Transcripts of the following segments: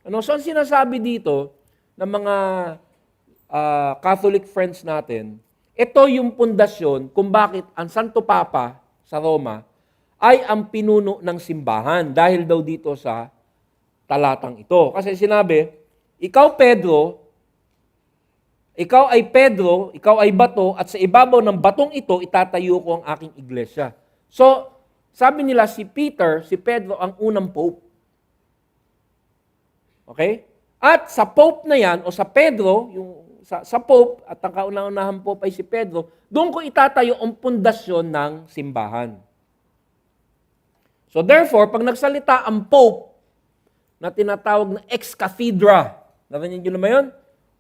So, ang sinasabi dito ng mga Catholic friends natin, ito yung pundasyon kung bakit ang Santo Papa sa Roma ay ang pinuno ng simbahan dahil daw dito sa talatang ito. Kasi sinabi, ikaw Pedro, ikaw ay bato, at sa ibabaw ng batong ito, itatayo ko ang aking iglesia. So, sabi nila si Pedro ang unang pope. Okay? At sa pope na yan, o sa Pedro, sa pope, at ang kauna-unahang pope ay si Pedro, doon ko itatayo ang pundasyon ng simbahan. So therefore, pag nagsalita ang pope, na tinatawag na ex cathedra, narinig nyo naman yun?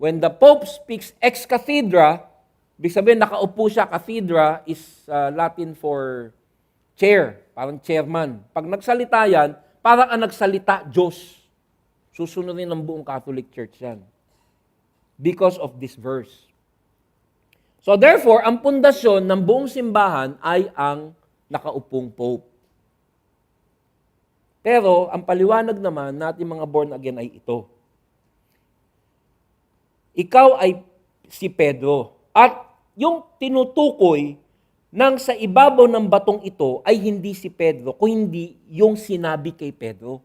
When the pope speaks ex cathedra, ibig sabihin nakaupo siya, cathedra is Latin for chair, parang chairman. Pag nagsalita yan, parang ang nagsalita Diyos. Susunodin ng buong Catholic Church yan. Because of this verse. So therefore, ang pundasyon ng buong simbahan ay ang nakaupong pope. Pero ang paliwanag naman natin mga born again ay ito. Ikaw ay si Pedro. At yung tinutukoy nang sa ibabaw ng batong ito ay hindi si Pedro, kundi yung sinabi kay Pedro.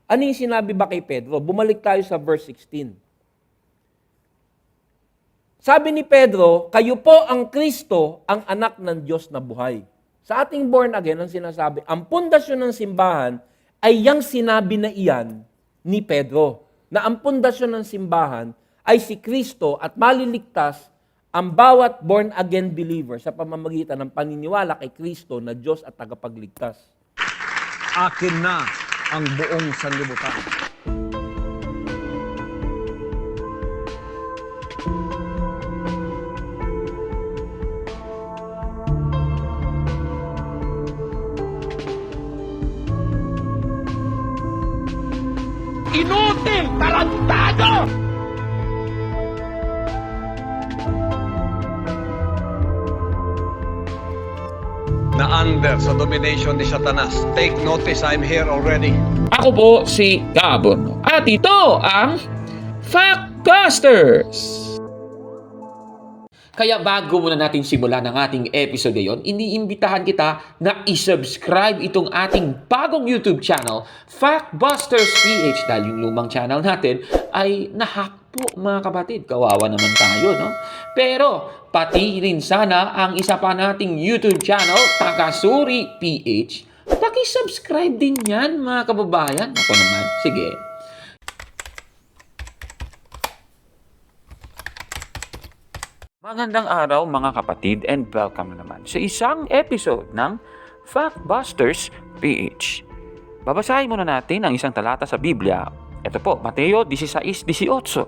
Ano yung sinabi ba kay Pedro? Bumalik tayo sa verse 16. Sabi ni Pedro, kayo po ang Kristo, ang anak ng Diyos na buhay. Sa ating born again, ang sinasabi, ang pundasyon ng simbahan ay yang sinabi na iyan ni Pedro, na ang pundasyon ng simbahan ay si Kristo at maliligtas ang bawat born again believer sa pamamagitan ng paniniwala kay Kristo na Diyos at tagapagligtas. Akin na ang buong sanlibutan. Inutil! Tarantado! Na under sa domination ni Satanas. Take notice, I'm here already. Ako po si Gabon. At ito ang Factbusters! Kaya bago muna natin simulan ang ating episode ngayon, iniimbitahan kita na isubscribe itong ating bagong YouTube channel, Factbusters PH, dahil yung lumang channel natin ay nahack po mga kapatid. Kawawa naman tayo, no? Pero pati rin sana ang isa pa nating YouTube channel, Takasuri PH, paki-subscribe din yan mga kababayan. Ako naman, sige. Magandang araw mga kapatid and welcome naman sa isang episode ng Factbusters PH. Babasahin muna natin ang isang talata sa Biblia. Ito po, Mateo 16:18.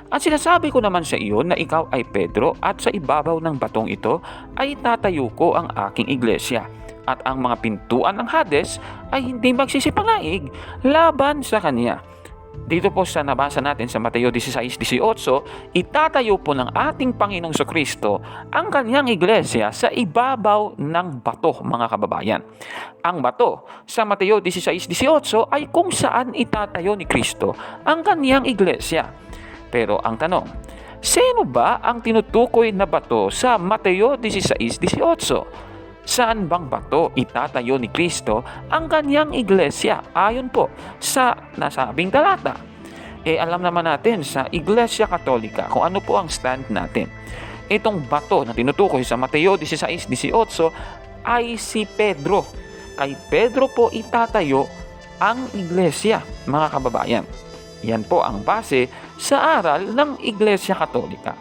At sinasabi ko naman sa iyo na ikaw ay Pedro at sa ibabaw ng batong ito ay tatayo ko ang aking iglesia. At ang mga pintuan ng Hades ay hindi magsisipalaig laban sa kanya. Dito po sa nabasa natin sa Mateo 16:18, itatayo po ng ating Panginoong Kristo ang kanyang iglesia sa ibabaw ng bato, mga kababayan. Ang bato sa Mateo 16:18 ay kung saan itatayo ni Kristo ang kanyang iglesia. Pero ang tanong, sino ba ang tinutukoy na bato sa Mateo 16:18? Saan bang bato itatayo ni Kristo ang kanyang iglesia ayon po sa nasabing talata? Alam naman natin sa Iglesia Katolika kung ano po ang stand natin. Itong bato na tinutukoy sa Mateo 16:18 ay si Pedro. Kay Pedro po itatayo ang iglesia, mga kababayan. Yan po ang base sa aral ng Iglesia Katolika.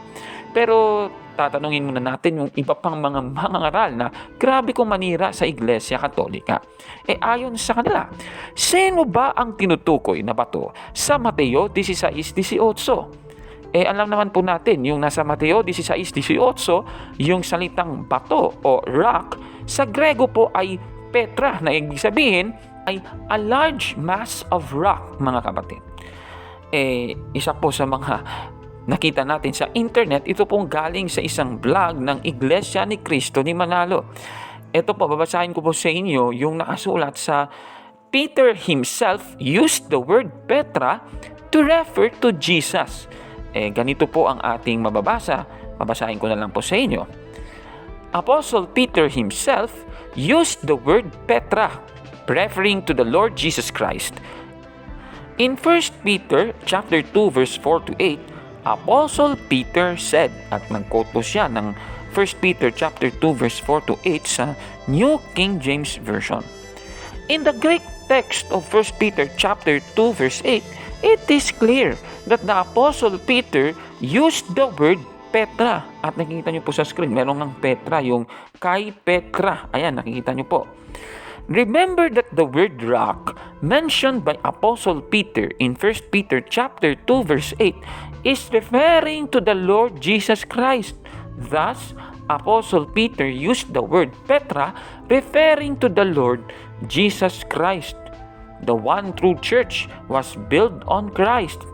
Pero tatanungin muna natin yung iba pang mga mangangaral na grabe kong manira sa Iglesia Katolika. Ayon sa kanila, sino ba ang tinutukoy na bato sa Mateo 16:18? Alam naman po natin, yung nasa Mateo 16:18, yung salitang bato o rock, sa Grego po ay Petra, na ibig sabihin ay a large mass of rock, mga kapatid. Isa po sa mga nakita natin sa internet, ito pong galing sa isang vlog ng Iglesia ni Cristo ni Manalo. Ito po, babasahin ko po sa inyo yung nakasulat sa Peter himself used the word Petra to refer to Jesus. Ganito po ang ating mababasa. Babasahin ko na lang po sa inyo. Apostle Peter himself used the word Petra, referring to the Lord Jesus Christ. In 1 Peter chapter 2 verse 4 to 8, Apostle Peter said, at nag-quote po siya ng 1 Peter chapter 2 verse 4 to 8 sa New King James Version. In the Greek text of 1 Peter chapter 2 verse 8, it is clear that the Apostle Peter used the word Petra. At nakikita nyo po sa screen, meron ng Petra, yung kay Petra. Ayan, nakikita nyo po. Remember that the word rock mentioned by Apostle Peter in 1 Peter chapter 2 verse 8 is referring to the Lord Jesus Christ. Thus, Apostle Peter used the word Petra referring to the Lord Jesus Christ. The one true church was built on Christ.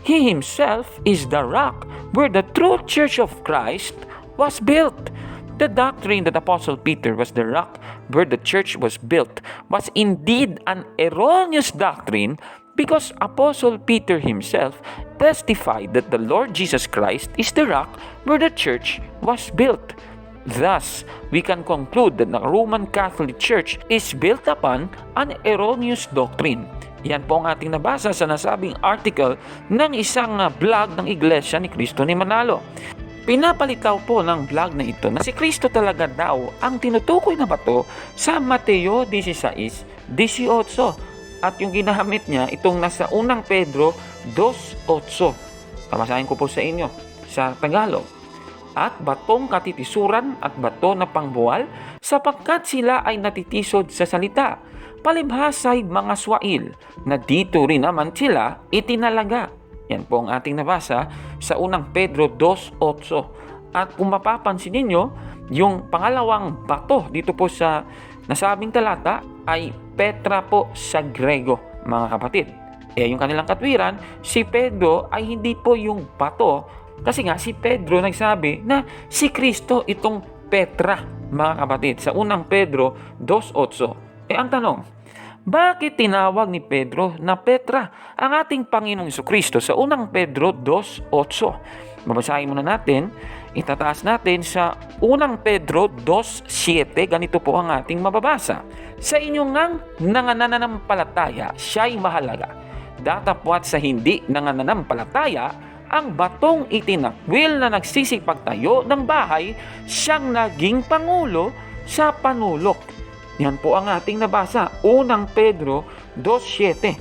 He himself is the rock where the true church of Christ was built. The doctrine that Apostle Peter was the rock where the church was built was indeed an erroneous doctrine, because Apostle Peter himself testified that the Lord Jesus Christ is the rock where the church was built. Thus, we can conclude that the Roman Catholic Church is built upon an erroneous doctrine. Yan po ang ating nabasa sa nasabing article ng isang blog ng Iglesia ni Cristo ni Manalo. Pinapalitaw po ng blog na ito na si Kristo talaga daw ang tinutukoy na bato sa Mateo 16:18. At yung ginamit niya, itong nasa unang Pedro 2:8. Babasahin ko po sa inyo sa Tagalog. At batong katitisuran at bato na pangbuwal, sapagkat sila ay natitisod sa salita. Palibhasay mga swail, na dito rin naman sila itinalaga. Yan po ang ating nabasa sa unang Pedro 2:8. At kung mapapansin ninyo, yung pangalawang bato dito po sa nasabing talata ay Petra po sa Grego, mga kapatid. Yung kanilang katwiran, si Pedro ay hindi po yung bato, kasi nga si Pedro nagsabi na si Kristo itong Petra, mga kapatid, sa unang Pedro 2:8. Ang tanong, bakit tinawag ni Pedro na Petra ang ating Panginoong Jesucristo sa unang Pedro 2:8? Babasahin muna natin, itataas natin sa unang Pedro 2:7. Ganito po ang ating mababasa. Sa inyong ngang nangananampalataya, siya'y mahalaga. Datapwat sa hindi nangananampalataya, ang batong itinakwil na nagsisipagtayo ng bahay, siyang naging pangulo sa panulok. Yan po ang ating nabasa, unang Pedro 2:7.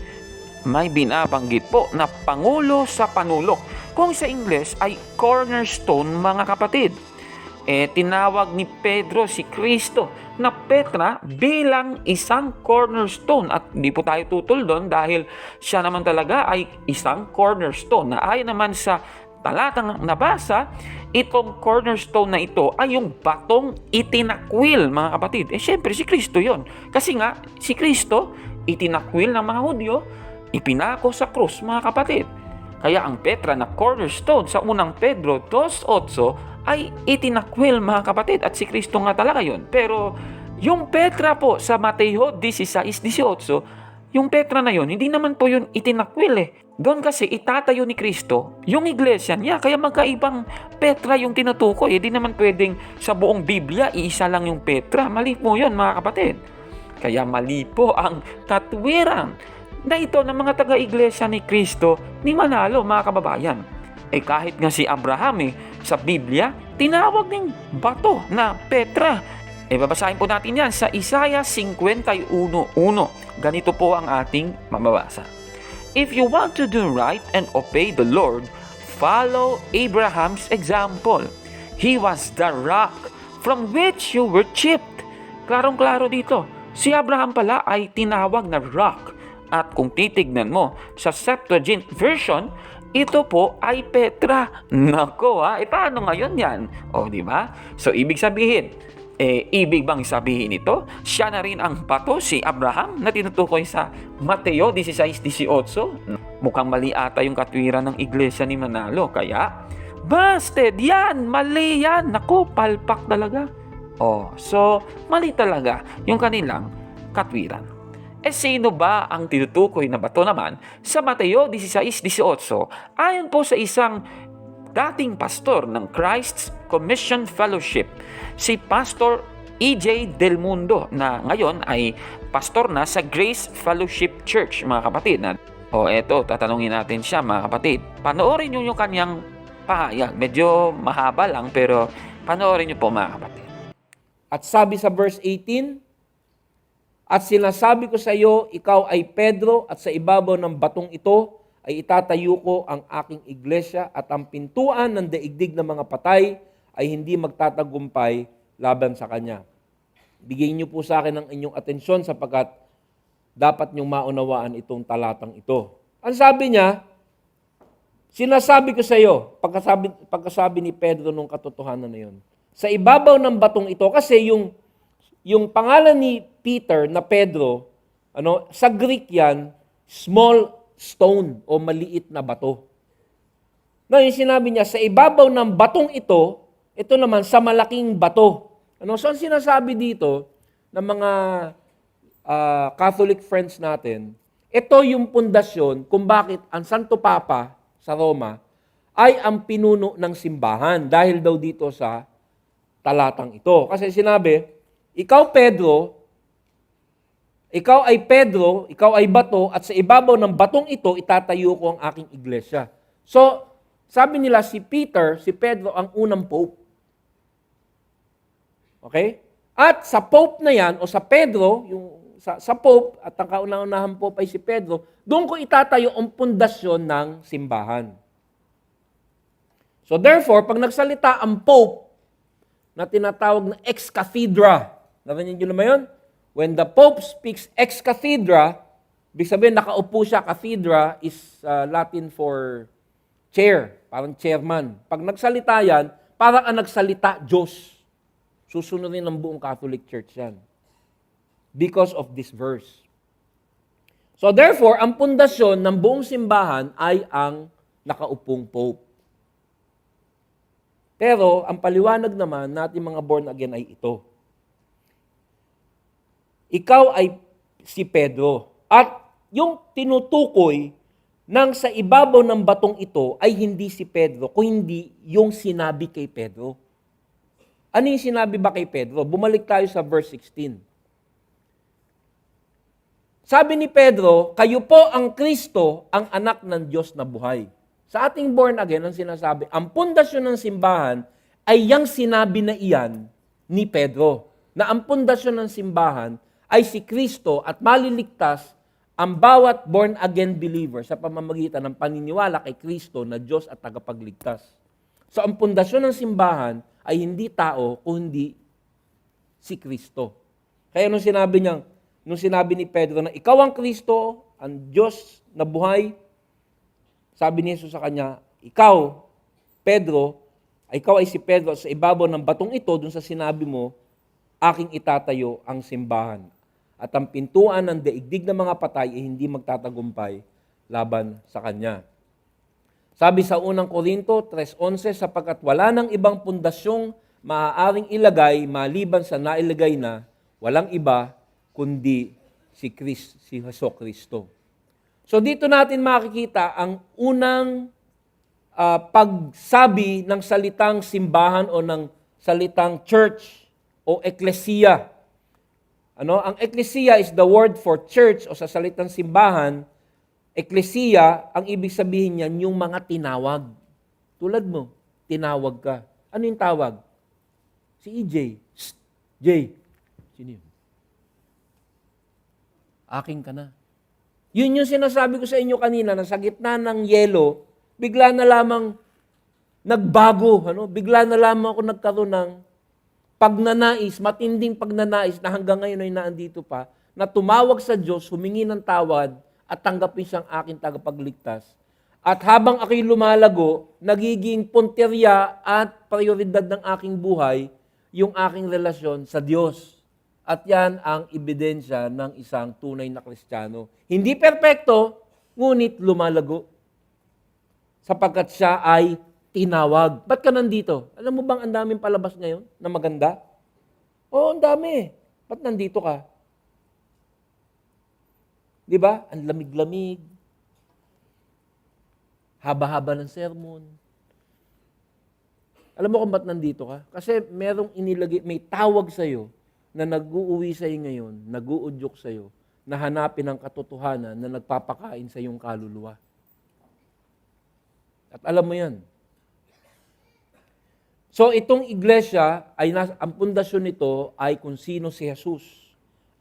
May binabanggit po na pangulo sa panulok. Kung sa Ingles ay cornerstone, mga kapatid. Tinawag ni Pedro si Kristo na Petra bilang isang cornerstone. At di po tayo tutol doon dahil siya naman talaga ay isang cornerstone. Na ayon naman sa talatang nabasa, itong cornerstone na ito ay yung batong itinakwil, mga kapatid. Syempre si Kristo yon. Kasi nga, si Kristo itinakwil ng mga Hudyo, ipinako sa krus, mga kapatid. Kaya ang Petra na cornerstone sa unang Pedro 2:8 ay itinakwil, mga kapatid, at si Kristo nga talaga yon. Pero yung Petra po sa Mateo 16:18, yung Petra na yon, hindi naman po yun itinakwil Doon kasi itatayo ni Kristo yung iglesia niya. Kaya magkaibang Petra yung tinutukoy. Hindi naman pwedeng sa buong Biblia iisa lang yung Petra. Mali po yun, mga kapatid. Kaya mali po ang katwiran na ito ng mga taga-iglesia ni Kristo ni Manalo, mga kababayan. Kahit nga si Abraham sa Biblia, tinawag ng bato na Petra. Babasahin po natin yan sa Isaiah 51:1. Ganito po ang ating mababasa. If you want to do right and obey the Lord, follow Abraham's example. He was the rock from which you were chipped. Klarong-klaro dito. Si Abraham pala ay tinawag na rock. At kung titignan mo sa Septuagint version, ito po ay Petra. Nako paano ngayon yan? Di ba? So, ibig sabihin, ibig bang sabihin ito? Siya na rin ang bato, si Abraham, na tinutukoy sa Mateo 16:18. Mukhang mali ata yung katwiran ng iglesia ni Manalo. Kaya, busted yan! Mali yan! Naku, palpak talaga. So, mali talaga yung kanilang katwiran. Sino ba ang tinutukoy na bato naman sa Mateo 16:18 ayon po sa isang dating pastor ng Christ's Commission Fellowship, si Pastor E.J. Del Mundo, na ngayon ay pastor na sa Grace Fellowship Church, mga kapatid. Eto, tatanungin natin siya, mga kapatid. Panoorin niyo yung kanyang pahayag. Medyo mahaba lang, pero panoorin niyo po, mga kapatid. At sabi sa verse 18, "At sinasabi ko sa iyo, ikaw ay Pedro, at sa ibabaw ng batong ito ay itatayo ko ang aking iglesia, at ang pintuan ng daigdig ng mga patay ay hindi magtatagumpay laban sa kanya." Bigyan niyo po sa akin ang inyong atensyon sapagkat dapat niyong maunawaan itong talatang ito. Ang sabi niya, sinasabi ko sa iyo, pagkasabi ni Pedro nung katotohanan na yun, sa ibabaw ng batong ito, kasi yung pangalan ni Peter na Pedro, sa Greek yan, small stone o maliit na bato. Ngayon sinabi niya, sa ibabaw ng batong ito naman sa malaking bato. So ang sinasabi dito ng mga Catholic friends natin, ito yung pundasyon kung bakit ang Santo Papa sa Roma ay ang pinuno ng simbahan dahil daw dito sa talatang ito. Kasi sinabi, ikaw ay Pedro, ikaw ay bato, at sa ibabaw ng batong ito, itatayo ko ang aking iglesia. So, sabi nila si Pedro ang unang pope. Okay? At sa pope na yan, o sa Pedro, sa pope, at ang kauna-unahang pope ay si Pedro, doon ko itatayo ang pundasyon ng simbahan. So therefore, pag nagsalita ang pope, na tinatawag na ex cathedra, narinig nyo naman yun? When the Pope speaks ex cathedra, ibig sabihin nakaupo siya, cathedra is Latin for chair, parang chairman. Pag nagsalita yan, parang ang nagsalita Diyos. Susunodin ng buong Catholic Church yan. Because of this verse. So therefore, ang pundasyon ng buong simbahan ay ang nakaupong Pope. Pero ang paliwanag naman natin mga born again ay ito. Ikaw ay si Pedro. At yung tinutukoy ng sa ibabaw ng batong ito ay hindi si Pedro, kundi yung sinabi kay Pedro. Ano yung sinabi ba kay Pedro? Bumalik tayo sa verse 16. Sabi ni Pedro, kayo po ang Kristo, ang anak ng Diyos na buhay. Sa ating born again, ang sinasabi, ang pundasyon ng simbahan ay yang sinabi na iyan ni Pedro. Na ang pundasyon ng simbahan ay si Kristo at maliligtas ang bawat born again believer sa pamamagitan ng paniniwala kay Kristo na Diyos at tagapagligtas. So ang pundasyon ng simbahan ay hindi tao, kundi si Kristo. Kaya nung sinabi ni Pedro na ikaw ang Kristo, ang Diyos na buhay, sabi ni Jesus sa kanya, ikaw, Pedro, ikaw ay si Pedro, sa ibabaw ng batong ito, dun sa sinabi mo, aking itatayo ang simbahan. At ang pintuan ng daigdig ng mga patay ay hindi magtatagumpay laban sa kanya. Sabi sa unang Korinto 3:11, sapagkat wala nang ibang pundasyong maaaring ilagay maliban sa nailagay na, walang iba kundi si Jesucristo. So dito natin makikita ang unang pagsabi ng salitang simbahan o ng salitang church o eklesiya. Ang eklesiya is the word for church o sa salitang simbahan. Eklesiya, ang ibig sabihin niyan, yung mga tinawag. Tulad mo, tinawag ka. Ano yung tawag? Si EJ. Jay. Sino yun? Aking ka na. Yun yung sinasabi ko sa inyo kanina, na sa gitna ng yelo, bigla na lamang nagbago. Bigla na lamang ako nagkaroon ng pagnanais, matinding pagnanais na hanggang ngayon ay naandito pa, na tumawag sa Diyos, humingi ng tawad, at tanggapin siyang aking tagapagligtas. At habang ako'y lumalago, nagiging punterya at prioridad ng aking buhay yung aking relasyon sa Diyos. At yan ang ebidensya ng isang tunay na Kristiyano. Hindi perpekto, ngunit lumalago. Sapagkat siya ay tinawag. Ba't ka nandito? Alam mo bang ang daming palabas ngayon na maganda? Oo, ang dami. Ba't nandito ka? Di ba? Ang lamig-lamig. Haba-haba ng sermon. Alam mo kung ba't nandito ka? Kasi merong inilagay, may tawag sa'yo na nag-uuwi sa'yo ngayon, nag-uudyok sa'yo, na hanapin ang katotohanan na nagpapakain sa iyong kaluluwa. At alam mo yan. So itong iglesia, ang pundasyon nito ay kung sino si Jesus.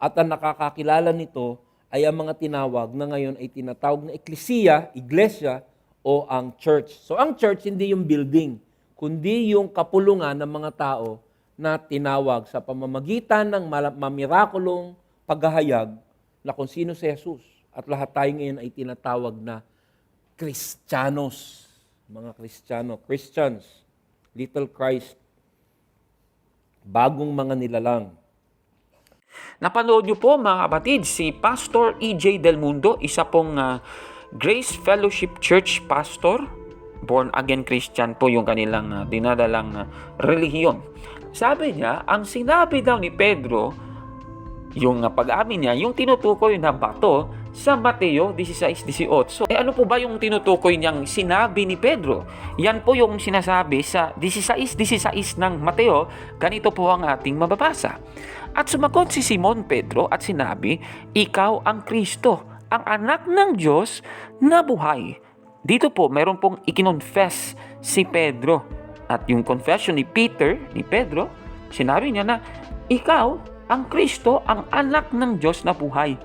At ang nakakakilala nito ay ang mga tinawag na ngayon ay tinatawag na eklesiya, iglesia, o ang church. So ang church hindi yung building, kundi yung kapulungan ng mga tao na tinawag sa pamamagitan ng mamirakulong paghahayag na kung sino si Jesus. At lahat tayo ngayon ay tinatawag na Kristiyanos. Mga Kristiyano, Christians, little Christ, bagong mga nilalang. Napanood niyo po mga kapatid, si Pastor E.J. Del Mundo, isa pong Grace Fellowship Church pastor, born again Christian po yung kanilang dinadalang relihiyon. Sabi niya, ang sinabi daw ni Pedro, yung pag-amin niya, yung tinutukoy na bato sa Mateo 16:18. Ano po ba yung tinutukoy niyang sinabi ni Pedro? Yan po yung sinasabi sa 16:16 ng Mateo. Ganito po ang ating mababasa. At sumagot si Simon Pedro at sinabi, ikaw ang Kristo, ang anak ng Diyos na buhay. Dito po, meron pong ikinonfess si Pedro. At yung confession ni Pedro, sinabi niya na, ikaw ang Kristo, ang anak ng Diyos na buhay.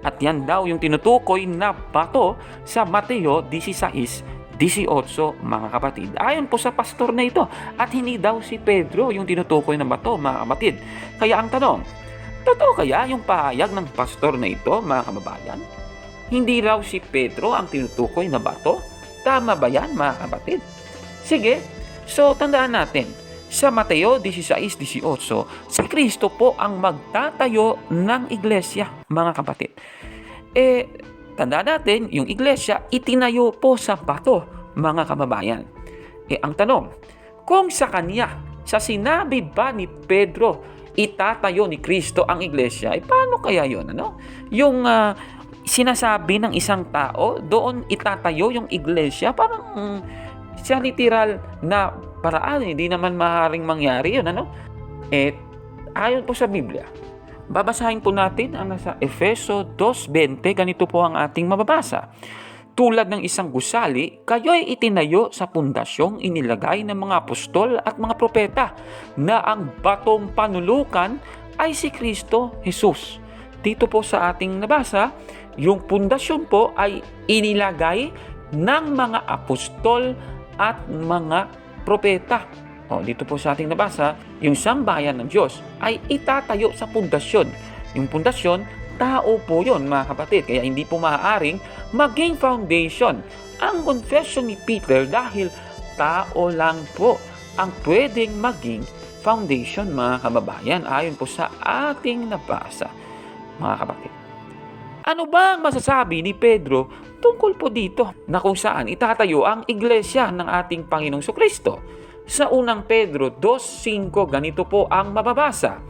At yan daw yung tinutukoy na bato sa Mateo 16:18, mga kapatid. Ayon po sa pastor na ito. At hindi daw si Pedro yung tinutukoy na bato, mga kapatid. Kaya ang tanong, totoo kaya yung pahayag ng pastor na ito, mga kababayan? Hindi raw si Pedro ang tinutukoy na bato? Tama ba yan, mga kapatid? Sige, so tandaan natin, sa Mateo 16:18, si Kristo po ang magtatayo ng iglesia, mga kapatid. Tandaan natin, yung iglesia itinayo po sa bato, mga kababayan. Ang tanong, kung sa kanya, sa sinabi ba ni Pedro, itatayo ni Kristo ang iglesia, paano kaya yun? Ano? Yung sinasabi ng isang tao, doon itatayo yung iglesia, parang sa literal na paraan, hindi naman maaaring mangyari yun, ano? Ayon po sa Biblia, babasahin po natin ang nasa Efeso 2:20, ganito po ang ating mababasa. Tulad ng isang gusali, kayo'y itinayo sa pundasyong inilagay ng mga apostol at mga propeta, na ang batong panulukan ay si Kristo Jesus. Dito po sa ating nabasa, yung pundasyon po ay inilagay ng mga apostol at mga propeta. Dito po sa ating nabasa, yung sambahayan ng Diyos ay itatayo sa pundasyon. Yung pundasyon, tao po yun, mga kapatid. Kaya hindi po maaaring maging foundation ang confession ni Peter dahil tao lang po ang pwedeng maging foundation, mga kababayan, ayon po sa ating nabasa, mga kapatid. Ano ba ang masasabi ni Pedro tungkol po dito na kung saan itatayo ang iglesia ng ating Panginoong Jesucristo? Sa unang Pedro 2:5, ganito po ang mababasa.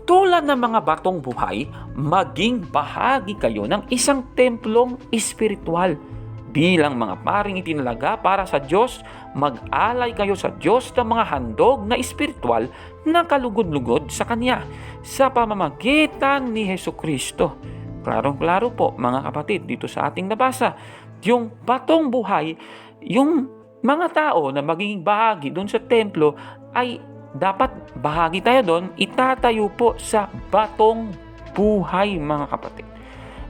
Tulad ng mga batong buhay, maging bahagi kayo ng isang templong espiritual. Bilang mga paring itinalaga para sa Diyos, mag-alay kayo sa Diyos ng mga handog na espiritual na kalugod-lugod sa Kanya sa pamamagitan ni Jesucristo. Klarong-klaro po, mga kapatid, dito sa ating nabasa, yung batong buhay, yung mga tao na magiging bahagi doon sa templo ay dapat bahagi tayo doon, itatayo po sa batong buhay, mga kapatid.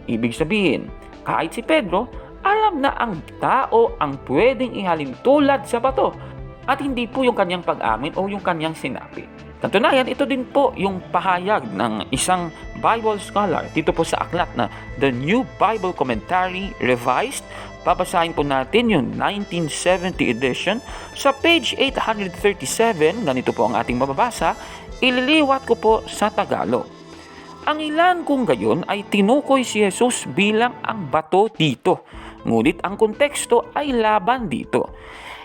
Ibig sabihin, kahit si Pedro, alam na ang tao ang pwedeng ihalin tulad sa bato at hindi po yung kanyang pag-amin o yung kanyang sinabi. Katunayan, ito din po yung pahayag ng isang Bible scholar dito po sa aklat na The New Bible Commentary Revised. Babasahin po natin yung 1970 edition. Sa page 837, ganito po ang ating mababasa, ililiwat ko po sa Tagalog. Ang ilan kung gayon ay tinukoy si Jesus bilang ang bato dito. Ngunit ang konteksto ay laban dito.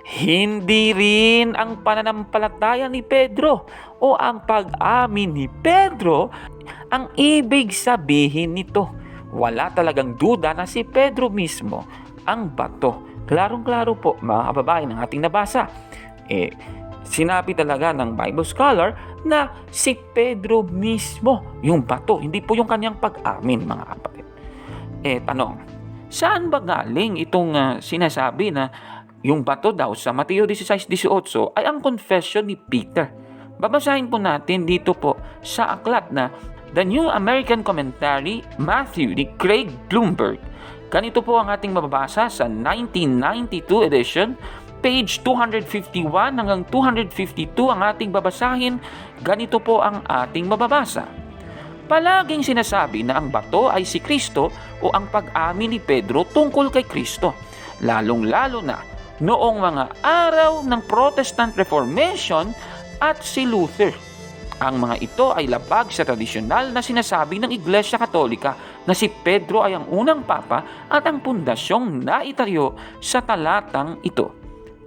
Hindi rin ang pananampalataya ni Pedro o ang pag-amin ni Pedro ang ibig sabihin nito, wala talagang duda na si Pedro mismo ang bato. Klarong-klaro po mga kababayan ng ating nabasa. Sinabi talaga ng Bible scholar na si Pedro mismo yung bato, hindi po yung kanyang pag-amin mga kapatid. Tanong, saan ba galing itong sinasabi na yung bato daw sa Mateo 16:18 ay ang confession ni Peter? Babasahin po natin dito po sa aklat na The New American Commentary, Matthew ni Craig Bloomberg. Ganito po ang ating mababasa sa 1992 edition, page 251 hanggang 252 ang ating babasahin. Ganito po ang ating mababasa. Palaging sinasabi na ang bato ay si Kristo o ang pag-amin ni Pedro tungkol kay Kristo, lalong-lalo na noong mga araw ng Protestant Reformation at si Luther. Ang mga ito ay labag sa tradisyonal na sinasabi ng Iglesia Katolika na si Pedro ay ang unang papa at ang pundasyong naitayo sa talatang ito.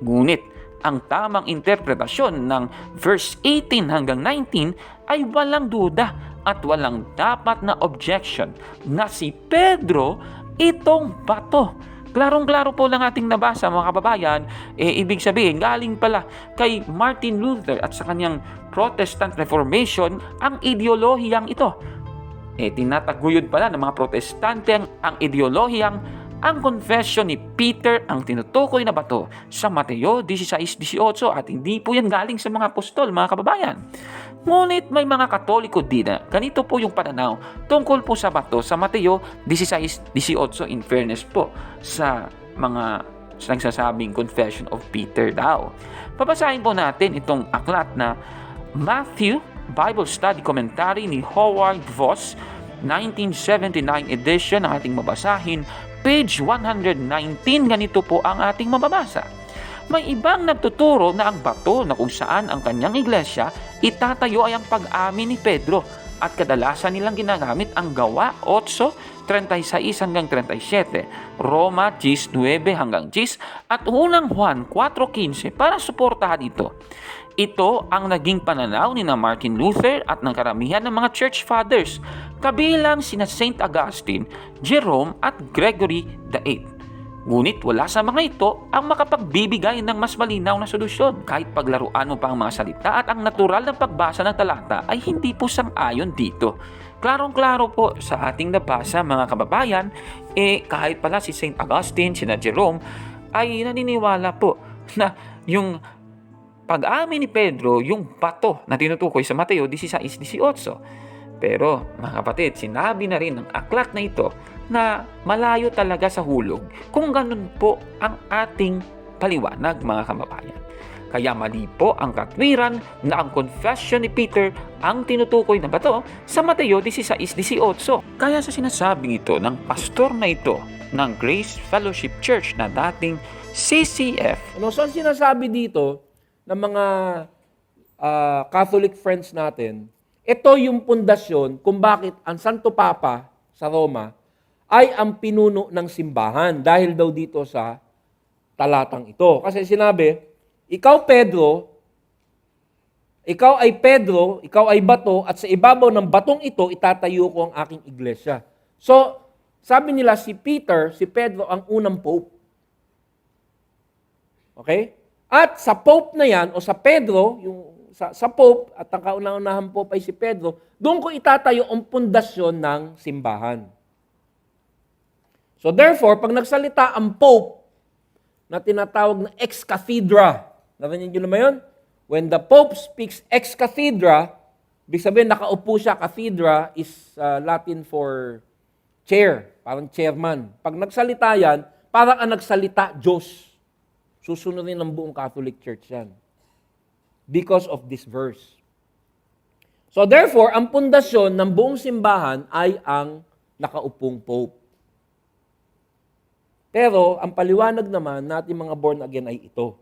Ngunit, ang tamang interpretasyon ng verse 18 hanggang 19 ay walang duda at walang dapat na objection na si Pedro itong bato. Klarong-klaro po lang ating nabasa mga kababayan, ibig sabihin galing pala kay Martin Luther at sa kanyang Protestant Reformation ang ideolohiyang ito. Tinataguyod pala ng mga Protestante ang ideolohiyang ang confession ni Peter ang tinutukoy na bato sa Mateo 16:18 at hindi po yan galing sa mga apostol mga kababayan. Ngunit may mga Katoliko din na ganito po yung pananaw tungkol po sa bato sa Mateo 16:18 in fairness po sa mga nagsasabing confession of Peter daw. Pabasahin po natin itong aklat na Matthew Bible Study Commentary ni Howard Voss, 1979 edition ang ating mabasahin, page 119. Ganito po ang ating mababasa. May ibang nagtuturo na ang bato na kung saan ang kanyang iglesia itatayo ay ang pag-amin ni Pedro at kadalasan nilang ginagamit ang Gawa 8:36 hanggang 37, Roma 10:9 hanggang 10 at unang Juan 4:15 para suportahan ito. Ito ang naging pananaw ni Martin Luther at ng karamihan ng mga church fathers, kabilang sina Saint Augustine, Jerome at Gregory VIII. Ngunit wala sa mga ito ang makapagbibigay ng mas malinaw na solusyon. Kahit paglaruan mo pa ang mga salita at ang natural na pagbasa ng talata ay hindi po sang-ayon dito. Klarong-klaro po sa ating nabasa mga kababayan, kahit pala si Saint Augustine, sina Jerome, ay naniniwala po na yung pag-amin ni Pedro, yung bato na tinutukoy sa Mateo 16:18. Pero mga kapatid, sinabi na rin ng aklat na ito na malayo talaga sa hulog kung ganun po ang ating paliwanag mga kababayan. Kaya mali po ang katwiran na ang confession ni Peter ang tinutukoy na bato sa Mateo 16:18. Kaya sa sinasabing ito ng pastor na ito ng Grace Fellowship Church na dating CCF. So ang sinasabi dito ng mga Catholic friends natin, ito yung pundasyon kung bakit ang Santo Papa sa Roma ay ang pinuno ng simbahan dahil daw dito sa talatang ito. Kasi sinabi, ikaw ay Pedro, ikaw ay bato, at sa ibabaw ng batong ito, itatayo ko ang aking iglesia. So, sabi nila si Pedro ang unang pope. Okay? At sa pope na yan, o sa Pedro, sa pope, at ang kauna-unahang pope ay si Pedro, doon ko itatayo ang pundasyon ng simbahan. So therefore, pag nagsalita ang pope na tinatawag na ex cathedra, narinig nyo naman yun? When the pope speaks ex cathedra, ibig sabihin nakaupo siya, cathedra is Latin for chair, parang chairman. Pag nagsalita yan, parang ang nagsalita Diyos. Susunodin ng buong Catholic Church yan. Because of this verse. So therefore, ang pundasyon ng buong simbahan ay ang nakaupong pope. Pero ang paliwanag naman natin mga born again ay ito.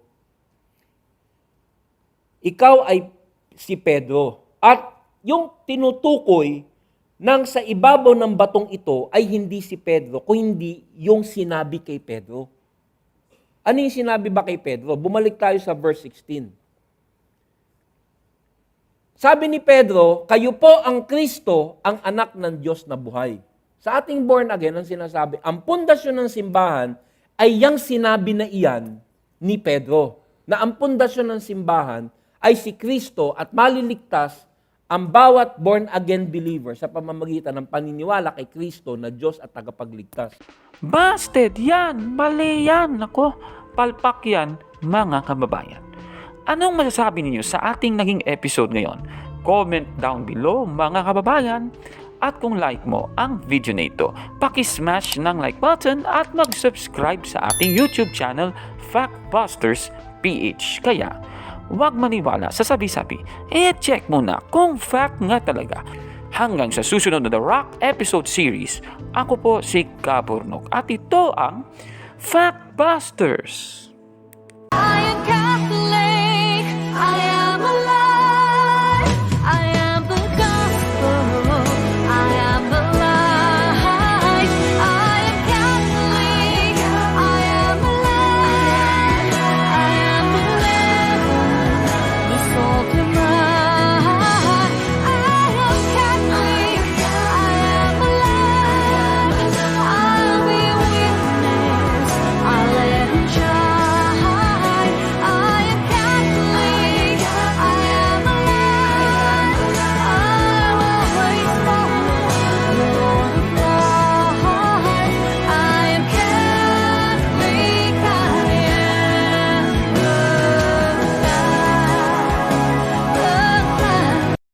Ikaw ay si Pedro. At yung tinutukoy ng sa ibabaw ng batong ito ay hindi si Pedro, kundi yung sinabi kay Pedro. Ano yung sinabi ba kay Pedro? Bumalik tayo sa verse 16. Sabi ni Pedro, kayo po ang Kristo, ang anak ng Diyos na buhay. Sa ating born again, ang sinasabi, ang pundasyon ng simbahan ay yang sinabi na iyan ni Pedro. Na ang pundasyon ng simbahan ay si Kristo at maliligtas ang bawat born again believer sa pamamagitan ng paniniwala kay Kristo na Diyos at tagapagligtas. Busted yan! Mali yan! Ako, palpak yan, mga kababayan. Anong masasabi ninyo sa ating naging episode ngayon? Comment down below, mga kababayan. At kung like mo ang video na ito, paki-smash ng like button at mag-subscribe sa ating YouTube channel, Factbusters PH. Kaya, huwag maniwala sa sabi-sabi. Check muna kung fact nga talaga. Hanggang sa susunod na The Rock episode series, ako po si Kaburnok at ito ang Factbusters.